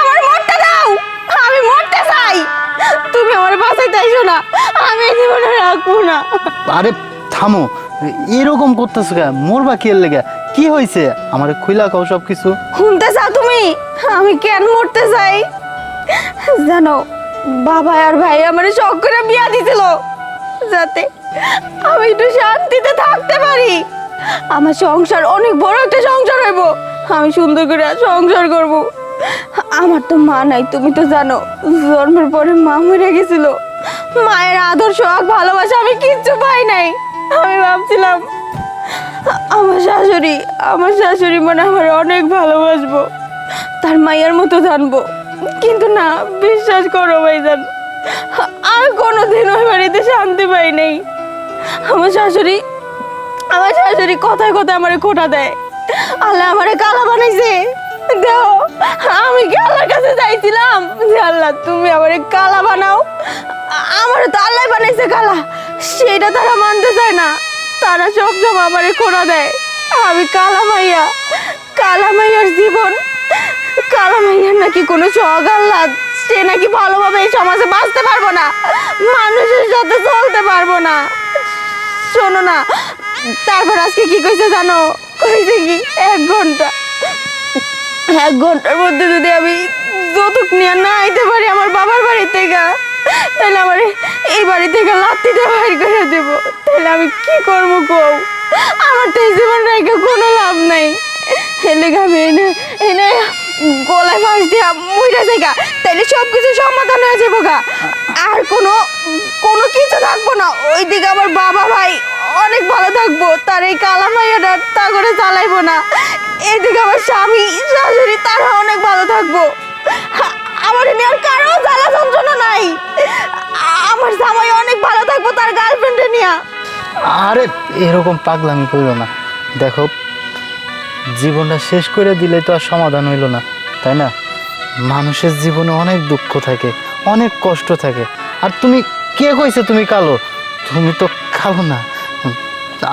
আমার মরতে দাও, আমি মরতে চাই। তুমি আমার বাঁচাইতে আইছো না, আমি এই জীবনে রাখবো না। আরে থামো, এরকম করতেছো কে? মরবা কি এর লেগে? কি হয়েছে আমার খুইলা কও সব কিছু। শুনতে চাও তুমি আমি কেন মরতে চাই? জানো, বাবা আর ভাই আমার শখ করে বিয়া দিছিল যাতে আমি একটু শান্তিতে থাকতে পারি। আমার সংসার অনেক বড় একটা সংসার হইব, আমি সুন্দর করে সংসার করব। আমার তো মা নাই, তুমি তো জানো, জন্মের পরে মা মরে গেছিল। মায়ের আদর শখ ভালোবাসা আমি কিচ্ছু পাই নাই। আমি ভাবছিলাম আমার শাশুড়ি মনে আমার অনেক ভালোবাসবো, তার মায়ের মতো জানবো, কিন্তু না, বিশ্বাস করো ভাইজান, আমি কোনোদিন ওই বাড়িতে শান্তি পাই নাই। আমার শাশুড়ি কথায় কথায় আমারে খোঁটা দেয়। আল্লাহ আমারে কালা বানাইছে। দেখো, আমি কি আল্লাহর কাছে চাইছিলাম যে আল্লাহ তুমি আমারে কালা বানাও, হয়েছে কালা, সেটা তারা মানতে চায় না। তারা সবসময় আমারে খোঁড়া দেয়। আমি কালা মাইয়া, কালা মাইয়ার জীবন, কালা মাইয়ার নাকি কোনো শখ আহ্লাদ, সে নাকি ভালোভাবে এই সমাজে বাঁচতে পারবো না, মানুষের সাথে চলতে পারবো না। শোনো না, তারপর আজকে কি কইছে জানো? কইছে কি 1 ঘন্টার মধ্যে যদি আমি যৌতুক নিয়ে না আইতে পারি আমার বাবার বাড়ি থেকে, তাহলে আমার এই বাড়ি থেকে লাত্তিতে বাইর করে দেব। তাহলে আমি কি করবো কও? আমার তো এই জীবন রেখে কোনো লাভ নাই। এলে আমি এনে গলায় ফাঁস দিয়া মইরা জায়গা, তাইলে সব কিছু সমাধান হয়ে যাবো গা। আর কোনো কিছু থাকবো না। ওইদিকে আমার বাবা ভাই অনেক ভালো থাকবো, তার এই কালা মাইয়াটা তা করে চালাইবো না। এইদিকে আমার স্বামী শাশুড়ি তারা অনেক ভালো থাকবো। আমার নিয়ে আর কারো জ্বালা যন্ত্রণা নাই। আমার জামাই অনেক ভালো থাকবো তার গার্লফ্রেন্ডে নিয়ে। আরে এরকম পাগলামি করো না। দেখো, জীবনটা শেষ করে দিলে তো আর সমাধান হইল না, তাই না? মানুষের জীবনে অনেক দুঃখ থাকে, অনেক কষ্ট থাকে। আর তুমি কে কইছে তুমি কালো? তুমি তো কালো না।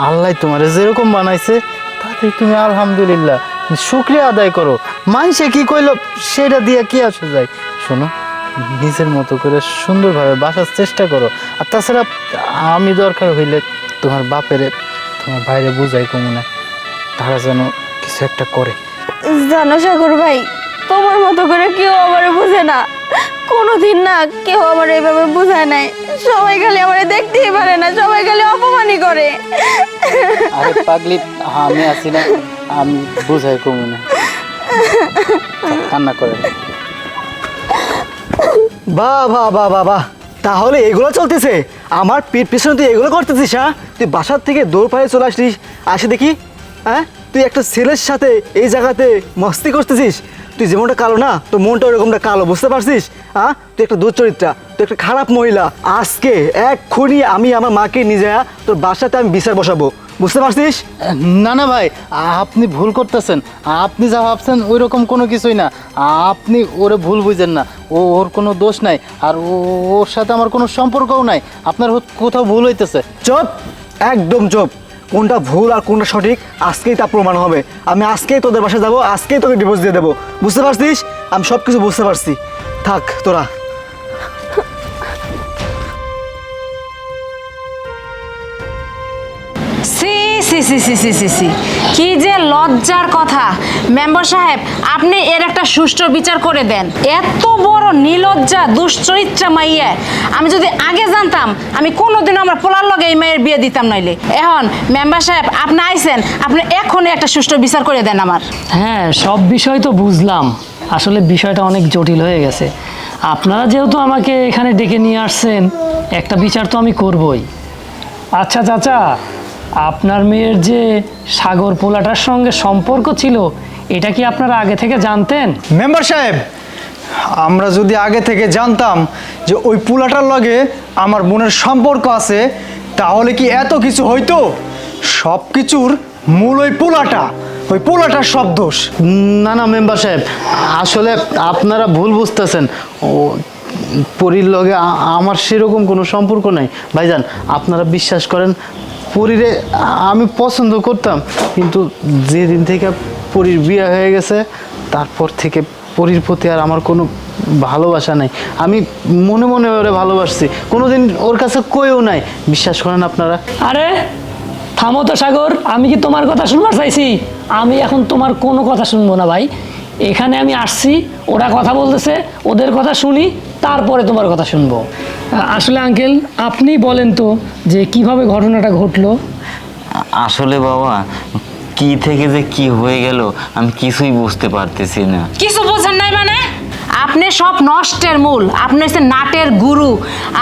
আল্লাহ তোমার যেরকম বানাইছে তাতে তুমি আলহামদুলিল্লাহ শুকরিয়া আদায় করো। মানুষে কি কইলো সেটা দিয়ে কি আসে যায়? শোনো, নিজের মতো করে সুন্দরভাবে বাসার চেষ্টা করো। আর তাছাড়া আমি দরকার হইলে তোমার বাপেরে তোমার বাইরে বুঝাই কমনে, তারা যেন কিছু একটা করে। জানো সাগর ভাই, তোমার মতো করে কেউ আমার বুঝে না, কোনোদিন না কেউ আমার এইভাবে বুঝায় নাই। সবাই খালি আমার দেখতেই পারে না, সবাই খালি অপমানই করে। আরে পাগলি, আমি আছি না, আমি বুঝাই কমনে, কান্না করে না। বাহ বাহ বাহ বাহ বাহ, তাহলে এগুলো চলতেছে? আমার পিঠ পিছনে তুই এগুলো করতেছিস? হ্যাঁ, তুই বাসার থেকে দৌড় পায়ে চলে আসলিস, আসে দেখি হ্যাঁ তুই একটা ছেলের সাথে এই জায়গাতে মস্তি করতেছিস। তুই যেমনটা কালো না, তোর মনটা ওরকমটা কালো, বুঝতে পারছিস? হ্যাঁ, তুই একটা দুশ্চরিত্রা, তুই একটা খারাপ মহিলা। আজকে এক্ষুনি আমি আমার মাকে নিয়ে যায় তোর বাসাতে আমি বিচার বসাবো, বুঝতে পারছিস? না না ভাই, আপনি ভুল করতেছেন। আপনি যা ভাবছেন ওই রকম কোনো কিছুই না। আপনি ওরে ভুল বুঝেন না, ওর কোনো দোষ নাই। আর ওর সাথে আমার কোনো সম্পর্কও নাই। আপনার কোথাও ভুল হইতেছে। চুপ, একদম চুপ। কোনটা ভুল আর কোনটা সঠিক আজকেই তা প্রমাণ হবে। আমি আজকেই তোদের বাসায় যাবো, আজকেই তোকে ডিভোর্স দিয়ে দেবো, বুঝতে পারছিস? আমি সব কিছু বুঝতে পারছি। থাক তোরা। সি সি সি সি সি সি সি, কি যে লজ্জার কথা। মেম্বার সাহেব, আপনি এর একটা সুষ্ঠু বিচার করে দেন। এত বড় নিলজ্জা দুশ্চরিত্রা মাইয়া, আমি যদি আগে জানতাম আমি কোনোদিনও আমার পোলার লগে এই মায়ের বিয়ে দিতাম নাইলে। এখন মেম্বার সাহেব আপনি আইছেন, আপনি এখনই একটা সুষ্ঠু বিচার করে দেন আমার। হ্যাঁ, সব বিষয় তো বুঝলাম, আসলে বিষয়টা অনেক জটিল হয়ে গেছে। আপনারা যেহেতু আমাকে এখানে ডেকে নিয়ে আসছেন, একটা বিচার তো আমি করবই। আচ্ছা চাচা, আপনার মেয়ের যে সাগর পোলাটার সঙ্গে সম্পর্ক ছিল, এটা কি আপনারা আগে থেকে জানতেন? মেম্বার সাহেব, আমরা যদি আগে থেকে জানতাম যে ওই পোলাটার লগে আমার বোনের সম্পর্ক আছে, তাহলে কি এত কিছু হইতো? সব কিছুর মূল ওই পোলাটার সব দোষ। না না মেম্বার সাহেব, আসলে আপনারা ভুল বুঝতেছেন। ও পরীর লগে আমার সেরকম কোনো সম্পর্ক নাই। ভাইজান, আপনারা বিশ্বাস করেন, পরীরে আমি পছন্দ করতাম, কিন্তু যেদিন থেকে পরীর বিয়ে হয়ে গেছে তারপর থেকে পরীর প্রতি আর আমার কোনো ভালোবাসা নাই। আমি মনে মনে ওরে ভালোবাসছি, কোনোদিন ওর কাছে কইও নাই। বিশ্বাস করেন আপনারা। আরে থামো তো সাগর, আমি কি তোমার কথা শুনবার চাইছি? আমি এখন তোমার কোনো কথা শুনবো না ভাই। এখানে আমি আসছি, ওরা কথা বলতেছে, ওদের কথা শুনি, তারপরে তোমার কথা শুনবো। আসলে আঙ্কেল, আপনি বলেন তো যে কিভাবে ঘটনাটা ঘটলো। আসলে বাবা, কি থেকে যে কি হয়ে গেল আমি কিছুই বুঝতে পারতেছি না। কিছু বোঝেন নাই মানে? আপনি সব নষ্টের মূল, আপনি হচ্ছে নাটের গুরু।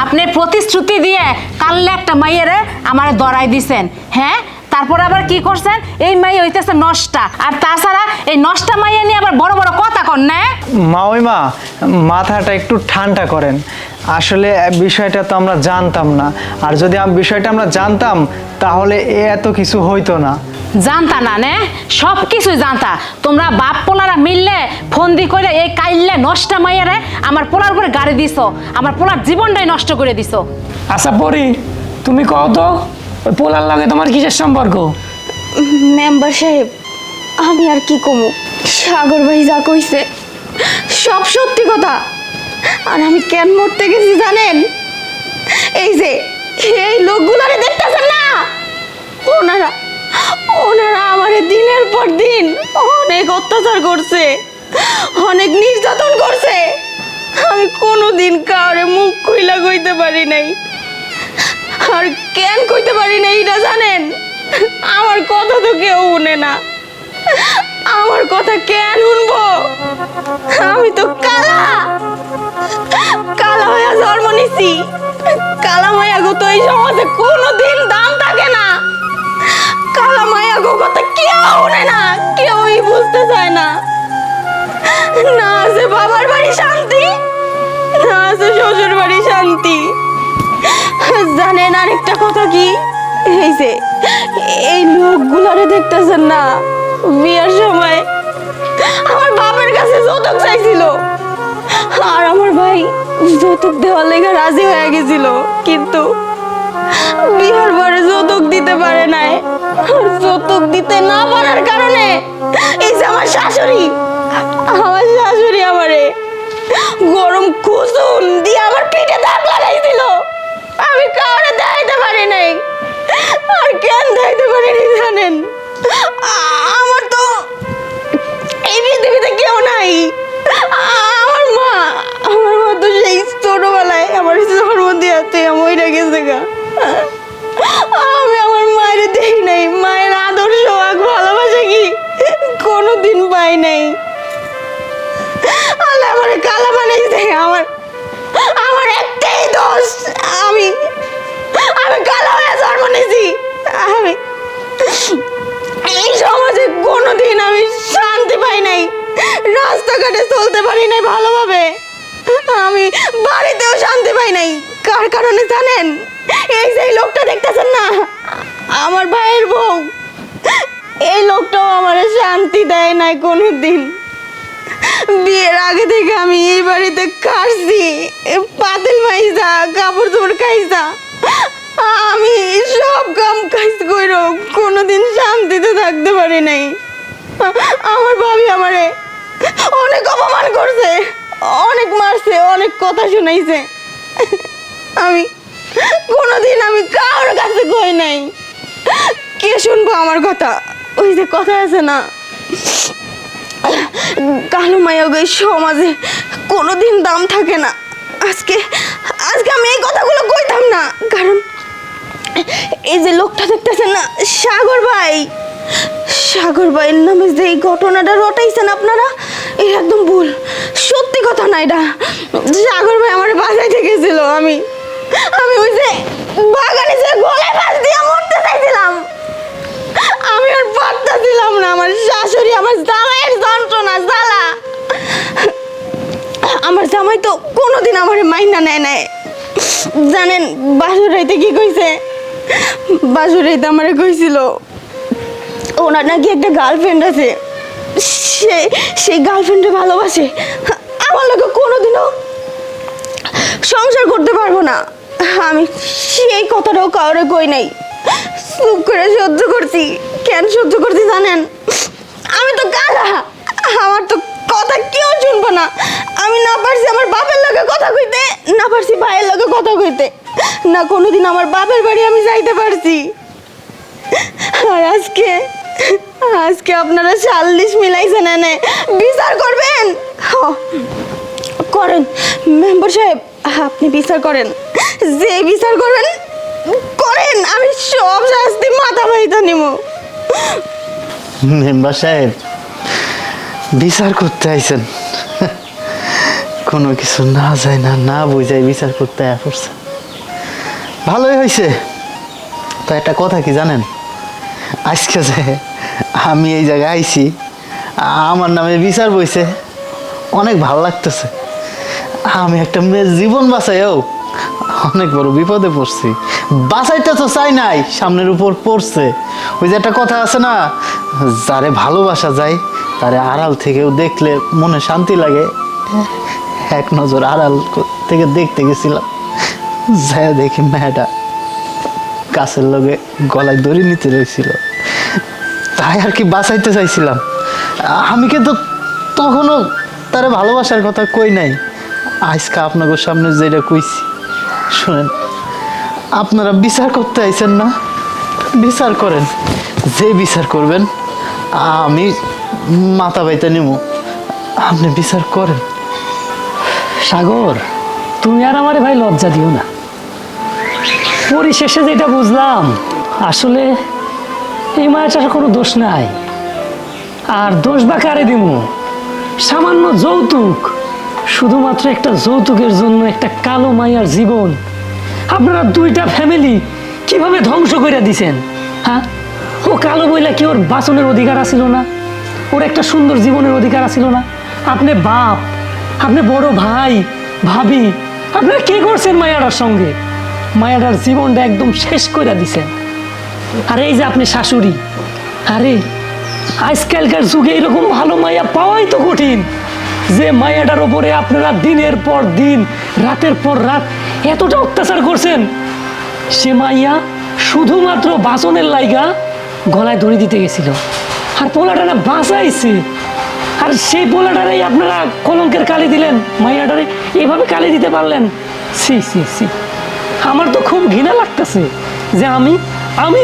আপনি প্রতিশ্রুতি দিয়ে কাল্লে একটা মাইয়েরে আমারে দরাই দিছেন, হ্যাঁ? তারপর আবার কি করছেন, এই মাই হইতেছে নষ্টা, আর তাছাড়া এই নষ্টা মাইয়া নিয়ে আবার বড় বড় কথা কন না। মা ওই মা, মাথাটা একটু ঠান্ডা করেন। আসলে বিষয়টা তো আমরা জানতাম না, আর যদি বিষয়টা আমরা জানতাম তাহলে এত কিছু হইতো না। জানতা না নে, সব কিছুই জানতা। তোমরা বাপ পোলারা মিললে ফোন দি করে এই কাইল্লে নষ্টা মাইয়ারে আমার পোলার উপরে গাড়ি দিছো, আমার পোলার জীবনটাই নষ্ট করে দিছো। আচ্ছা পরি, তুমি কও তো ওই পোলার লগে তোমার কিসের সম্পর্ক? মেম্বার সাহেব, আমি আর কি কমু, সাগর ভাই যা কইছে সব সত্যি কথা। আর আমি কেন মরতে গেছি জানেন? এই যে এই লোকগুলারে দেখতেছেন না, ওনারা ওনারা আমারে দিনের পর দিন অনেক অত্যাচার করছে, অনেক নির্যাতন করছে। আমি কোনোদিন কাউরে মুখ খুইলা কইতে পারি নাই। আর কেন কইতে পারি নাই এটা জানেন? আমার কথা তো কেউ শুনে না। আমার কথা কেন শুনবো? আমি তো কালা কালা হয়ে জন্ম নিছি। কালা মায়া গো তো এই সমাজে কোনোদিন দাম থাকে না। কালা মায়া গো কথা কেউ শুনে না, কেউই বুঝতে চায় না। না আছে বাবার বাড়ি শান্তি, না আছে শ্বশুর বাড়ি শান্তি। জানেন আরেকটা কথা কি, এই যে এই লোকগুলারে দেখতেছেন না, বিয়ের সময় আমার বাবার কাছে যৌতুক চাইছিল, আর আমার ভাই যৌতুক দেওয়ার লেগে রাজি হয়ে গেছিল, কিন্তু বিয়ের পরে যৌতুক দিতে পারে নাই। আর যৌতুক দিতে না পারার কারণে এই যে আমার শাশুড়ি আমারে গরম কুসুম দিয়ে আমার পিঠে দাগ লাগাইছিল। আমি কাউরে দেখাইতে পারি নাই। আর কেন দেখাইতে পারিনি জানেন? আমার তো এই পৃথিবীতে কেউ নাই। আমার মা তো সেই ছোটবেলায় আমার জন্ম দিয়ে মইরা গেছে গা। আমি আমার মায়ের দেখি নাই, মায়ের আদর সোহাগ ভালোবাসা কি কোনোদিন পাই নাই। আল্লাহ আমারে কালা বানাইছে। আমার একটাই দোষ, আমি কালা হয়ে জন্ম নিয়েছি। আমি এই সমাজে কোনোদিন আমি শান্তি পাই নাই, রাস্তাঘাটে চলতে পারি নাই ভালোভাবে, আমি বাড়িতেও শান্তি পাই নাই। কার কারণে জানেন? এই যে লোকটা দেখতেছেন না, আমার ভাইয়ের বউ, এই লোকটাও আমার শান্তি দেয় নাই কোনোদিন। বিয়ের আগে থেকে আমি এই বাড়িতে কাটছি, পাতিল মাইজা, কাপড় চোপড় খাইছা, আমি সব কাম কাজ কইরো কোনোদিন শান্তিতে থাকতে পারি নাই। আমার ভাবি আমারে অনেক অপমান করছে, অনেক মারছে, অনেক কথা শুনাইছে। আমি কোনোদিন কারোর কাছে কই নাই। কে শুনবো আমার কথা? ওই যে কথা আছে না, কালো মায়া গো সমাজে কোনোদিন দাম থাকে না। আজকে আমি এই কথাগুলো কইতাম না, কারণ এই যে লোকটা দেখতেছেন না, সাগর ভাইয়ের নামে যে এই ঘটনাটা রটাইছেন আপনারা, এটা একদম ভুল, সত্যি কথা না এটা। সাগর ভাই আমার বাসাইতে গেছিল, আমি ওই যে বাগানে যে গলায় ফাঁস দিয়ে মরতে চাইছিলাম, আমি আর পারতেছিলাম না। আমার শাশুড়ি, আমার জামাইয়ের যন্ত্রণা জ্বালা, আমার জামাই তো কোনোদিন আমার মাইনা নেয় নাই। জানেন বাসুরাইতে কি কইছে? বাসুরাইতে আমারে কইছিল ওনার নাকি একটা গার্লফ্রেন্ড আছে, সেই গার্লফ্রেন্ডে ভালোবাসে, আমার লোকে কোনোদিনও সংসার করতে পারবো না। আমি সেই কথাটাও কাউরে কই নাই, চুপ করে সহ্য করছি। কেন সহ্য করছি জানেন? আমি তো কালা, আমার তো কথা কেউ শুনবো না। আমি না পারছি আমার বাপের লগে কথা কইতে, না পারছি ভাইয়ের লগে কথা কইতে, না কোনোদিন আমার বাপের বাড়ি আমি যাইতে পারছি। আর আজকে আপনারা 40 মিলাইছেন, এনে বিচার করবেন? করেন মেম্বার সাহেব, আপনি বিচার করেন, যে বিচার করবেন করেন, আমি সব শাস্তি মাথা বাইতে নিব। মেম্বার সাহেব বিচার করতে আইছেন, কোনো কিছু না যায় না বুঝাই বিচার করতে পড়ছে। ভালোই হয়েছে। তো একটা কথা কি জানেন, আজকে যে আমি এই জায়গায় আইছি, আমার নামে বিচার বইছে, অনেক ভালো লাগতেছে। আমি একটা মেয়ের জীবন বাঁচাইও অনেক বড় বিপদে পড়ছি। বাঁচাইতে তো চাই নাই, সামনের উপর পড়ছে। ওই যে একটা কথা আছে না, যারে ভালোবাসা যায় তারে আড়াল থেকেও দেখলে মনে শান্তি লাগে। এক নজর আড়াল থেকে দেখতে গেছিলাম, যাই দেখি মেয়েটা গাছের লগে গলায় দড়ি নিতে রয়েছিল, তাই আর কি বাঁচাইতে চাইছিলাম। আমি কিন্তু তখনও তারে ভালোবাসার কথা কই নাই। আজকে আপনাদের সামনে যেটা কইছি শুনেন, আপনারা বিচার করতে আইছেন না, বিচার করেন। যে বিচার করবেন আমি মাথা বাইতে নিব, আপনি বিচার করেন। সাগর, তুমি আর আমারে ভাই লজ্জা দিও না। পরিশেষে যেটা বুঝলাম, আসলে এই মায়াটার কোনো দোষ নাই। আর দোষ বা কারে দিমু? সামান্য যৌতুক, শুধুমাত্র একটা যৌতুকের জন্য একটা কালো মায়ার জীবন আপনারা দুইটা ফ্যামিলি কিভাবে ধ্বংস করে দিছেন। হ্যাঁ, ও কালো বইলা কি ওর বাঁচনের অধিকার আছিল না? ওর একটা সুন্দর জীবনের অধিকার আছিল না? আপনি বাপ, আপনি বড় ভাই, ভাবি, আপনারা কি করছেন মায়াটার সঙ্গে? মায়াটার জীবনটা একদম শেষ করে দিছেন। আর এই যে আপনি শাশুড়ি, আরে আজকালকার যুগে এরকম ভালো মায়া পাওয়াই তো কঠিন, যে মায়াটার ওপরে আপনারা দিনের পর দিন, রাতের পর রাত এতটা অত্যাচার করছেন। সে মাইয়া শুধুমাত্র বাসনের লাইগা গলায় দড়ি দিতে গেছিল, আর পোলাটা না বাঁচাইছে। আর সেই পোলাটারেই আপনারা কলঙ্কের কালি দিলেন, মাইয়াটারে এইভাবে কালি দিতে পারলেন। সি সি সি, আমার তো খুব ঘৃণা লাগতেছে যে আমি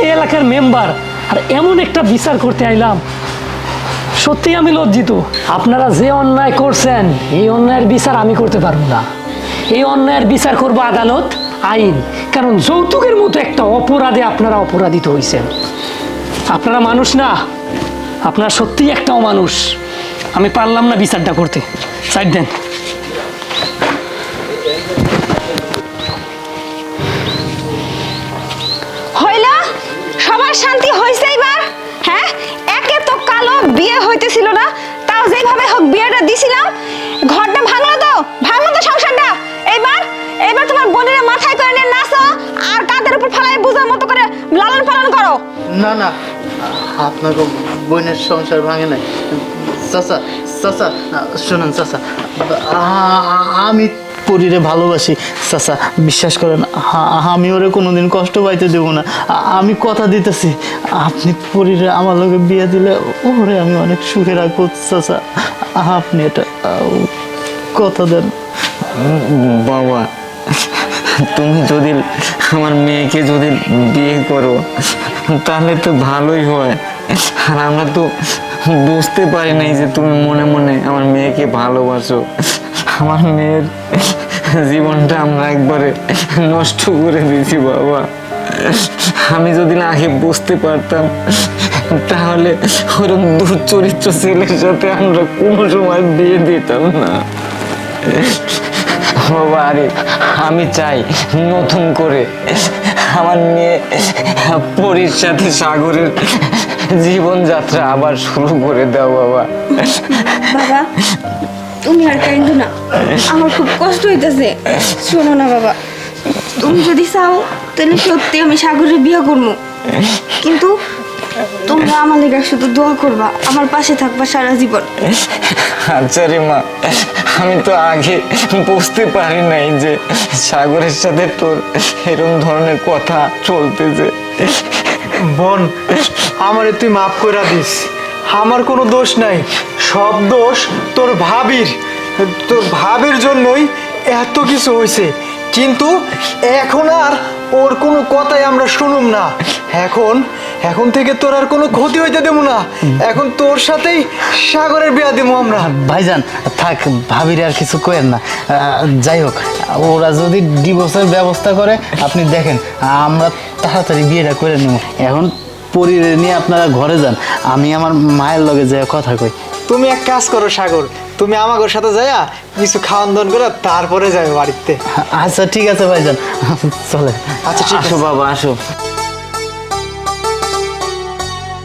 এই এলাকার মেম্বার, আর এমন একটা বিচার করতে আইলাম। সত্যি আমি লজ্জিত। আপনারা যে অন্যায় করছেন, এই অন্যায়ের বিচার আমি করতে পারবো না। এই অন্যায়ের বিচার করবো আদালত, আইন। কারণ যৌতুকের মতো একটা অপরাধে আপনারা অপরাধিত হয়েছেন। আপনারা মানুষ না, আপনারা সত্যিই একটা অমানুষ। আমি পারলাম না বিচারটা করতে, সাইড দেন। হইল সবার শান্তি হয়েছে এবার? হ্যাঁ, একে তো কালো বিয়ে হইতেছিল না, তাও যেভাবে হোক বিয়েটা দিছিলাম। ঘরটা ভাঙলো তো সংসারটা। এবার তোমার বোনের মাথায় করে নিয়ে নাচো, আর কাঁধের উপর ফালাই বোঝার মতো করে লালন পালন করো। না না, আপনাকে বোনের সংসার ভাঙে নাই। চাচা চাচা শুনুন চাচা, আমি পরীরে ভালোবাসি চাচা, বিশ্বাস করেন। আমি ওরে কোনোদিন কষ্ট পাইতে দেব না, আমি কথা দিতেছি। আপনি পরীরে আমার লগে বিয়ে দিলে ওরে আমি অনেক সুখে রাখবো চাচা, আপনি এটা কথা দেন। বাবা, তুমি যদি আমার মেয়েকে যদি বিয়ে করো তাহলে তো ভালোই হয়। আর আমরা তো বুঝতে পারি নাই যে তুমি মনে মনে আমার মেয়েকে ভালোবাসো। আমার মেয়ের জীবনটা আমরা একবারে নষ্ট করে দিয়েছি বাবা। আমি যদি না আগে বুঝতে পারতাম তাহলে ওরকম দুশ্চরিত্র ছেলের সাথে আমরা কোনো সময় বিয়ে দিতাম না বাবা। আরে আমি চাই নতুন করে আমার মেয়ে পরীর সাথে সাগরের জীবনযাত্রা আবার শুরু করে দাও বাবা। বাবা, তুমি আর কাইন্দো না, আমার খুব কষ্ট হইতেছে। শোনো না বাবা, তুমি যদি চাও তাহলে সত্যি আমি সাগরের বিয়ে করবো, কিন্তু তোমরা আমার লেগে শুধু দোয়া করবা, আমার পাশে থাকবা সারা জীবন। আচ্ছা রে মা, আমি তো আগে বুঝতে পারি নাই যে সাগরের সাথে তোর এরকম ধরনের কথা চলতেছে। বোন, আমারে তুই মাফ করে দিস, আমার কোনো দোষ নাই, সব দোষ তোর ভাবির। তোর ভাবির জন্যই এত কিছু হয়েছে, কিন্তু এখন আর ওর কোনো কথাই আমরা শুনুম না। এখন থেকে তোর আর কোনো ক্ষতি হইতে দেবো না, এখন তোর সাথেই সাগরের বিয়া দেবো আমরা। ভাইজান থাক, ভাবির আর কিছু করেন না। যাই হোক, ওরা যদি ডিভোর্সের ব্যবস্থা করে আপনি দেখেন, আমরা তাড়াতাড়ি বিয়েটা করে নেব। এখন পরিরে নিয়ে আপনারা ঘরে যান, আমি আমার মায়ের লগে যাই কথা কই। তুমি এক কাজ করো সাগর, তুমি আমাদের সাথে যাইয়া কিছু খাওয়ান দাওয়ান করে তারপরে যাবে বাড়িতে। আচ্ছা ঠিক আছে ভাইজান, চলে। আচ্ছা ঠিক আছে আসো বাবা, আসো।